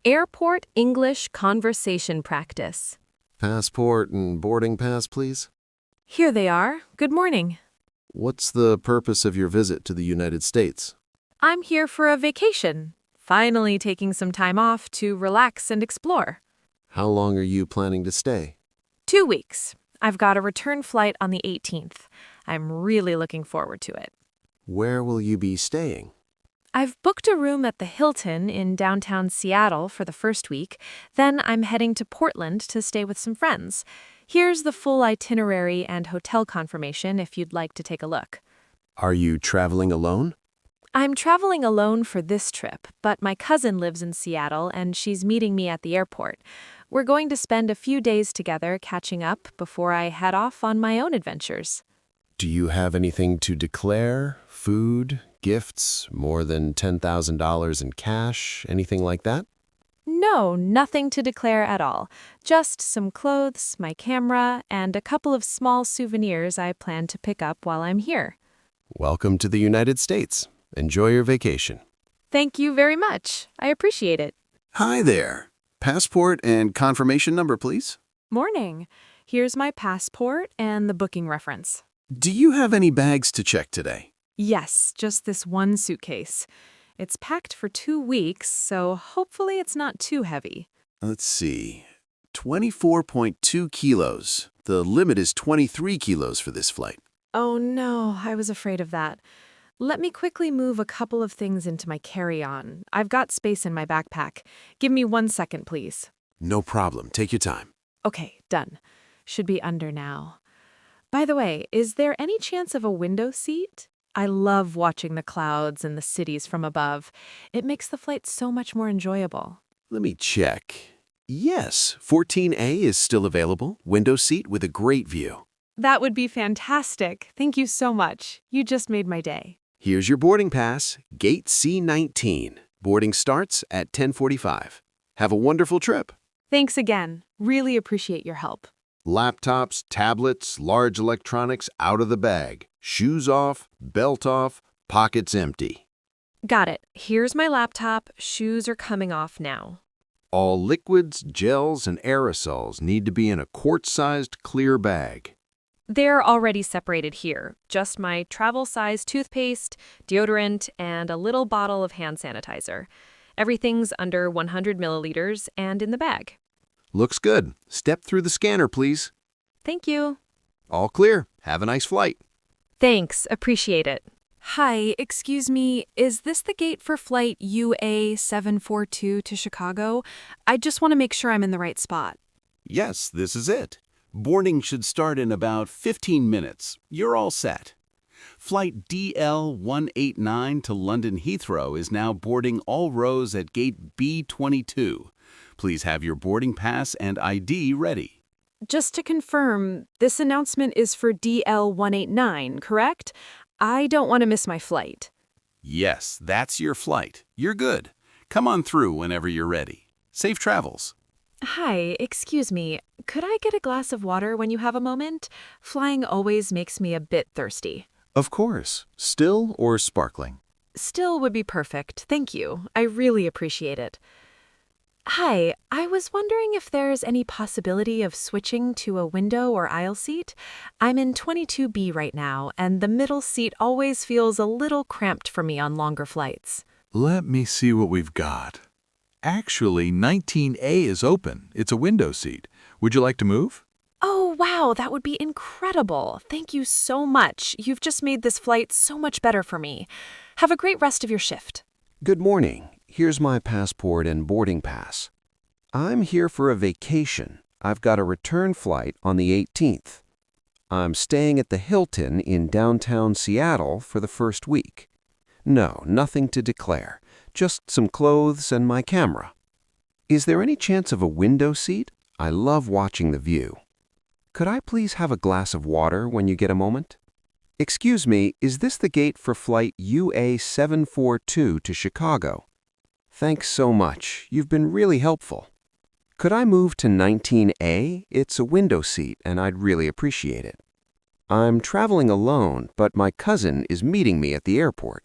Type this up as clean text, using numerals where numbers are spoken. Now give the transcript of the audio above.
Airport English Conversation Practice. Passport and boarding pass, please. Here they are. Good morning. What's the purpose of your visit to the United States? I'm here for a vacation. Finally taking some time off to relax and explore. How long are you planning to stay? 2 weeks. I've got a return flight on the 18th. I'm really looking forward to it. Where will you be staying? I've booked a room at the Hilton in downtown Seattle for the first week. Then I'm heading to Portland to stay with some friends. Here's the full itinerary and hotel confirmation if you'd like to take a look. Are you traveling alone? I'm traveling alone for this trip, but my cousin lives in Seattle and she's meeting me at the airport. We're going to spend a few days together catching up before I head off on my own adventures. Do you have anything to declare? Food, gifts, more than $10,000 in cash, anything like that? No, nothing to declare at all. Just some clothes, my camera, and a couple of small souvenirs I plan to pick up while I'm here. Welcome to the United States. Enjoy your vacation. Thank you very much. I appreciate it. Hi there. Passport and confirmation number, please. Morning. Here's my passport and the booking reference. Do you have any bags to check today? Yes, just this one suitcase. It's packed for 2 weeks, so hopefully it's not too heavy. Let's see. 24.2 kilos. The limit is 23 kilos for this flight. Oh no, I was afraid of that. Let me quickly move a couple of things into my carry-on. I've got space in my backpack. Give me 1 second, please. No problem. Take your time. Okay, done. Should be under now. By the way, is there any chance of a window seat? I love watching the clouds and the cities from above. It makes the flight so much more enjoyable. Let me check. Yes, 14A is still available. Window seat with a great view. That would be fantastic. Thank you so much. You just made my day. Here's your boarding pass, Gate C19. Boarding starts at 10:45. Have a wonderful trip. Thanks again. Really appreciate your help. Laptops, tablets, large electronics out of the bag. Shoes off, belt off, pockets empty. Got it. Here's my laptop. Shoes are coming off now. All liquids, gels, and aerosols need to be in a quart-sized clear bag. They're already separated here. Just my travel-size toothpaste, deodorant, and a little bottle of hand sanitizer. Everything's under 100 milliliters and in the bag. Looks good. Step through the scanner, please. Thank you. All clear. Have a nice flight. Thanks. Appreciate it. Hi, excuse me. Is this the gate for flight UA742 to Chicago? I just want to make sure I'm in the right spot. Yes, this is it. Boarding should start in about 15 minutes. You're all set. Flight DL189 to London Heathrow is now boarding all rows at gate B22. Please have your boarding pass and ID ready. Just to confirm, this announcement is for DL189, correct? I don't want to miss my flight. Yes, that's your flight. You're good. Come on through whenever you're ready. Safe travels. Hi, excuse me. Could I get a glass of water when you have a moment? Flying always makes me a bit thirsty. Of course. Still or sparkling? Still would be perfect. Thank you. I really appreciate it. Hi, I was wondering if there's any possibility of switching to a window or aisle seat. I'm in 22B right now, and the middle seat always feels a little cramped for me on longer flights. Let me see what we've got. Actually, 19A is open. It's a window seat. Would you like to move? Oh, wow, that would be incredible. Thank you so much. You've just made this flight so much better for me. Have a great rest of your shift. Good morning. Here's my passport and boarding pass. I'm here for a vacation. I've got a return flight on the 18th. I'm staying at the Hilton in downtown Seattle for the first week. No, nothing to declare. Just some clothes and my camera. Is there any chance of a window seat? I love watching the view. Could I please have a glass of water when you get a moment? Excuse me, is this the gate for flight UA742 to Chicago? Thanks so much. You've been really helpful. Could I move to 19A? It's a window seat, and I'd really appreciate it. I'm traveling alone, but my cousin is meeting me at the airport.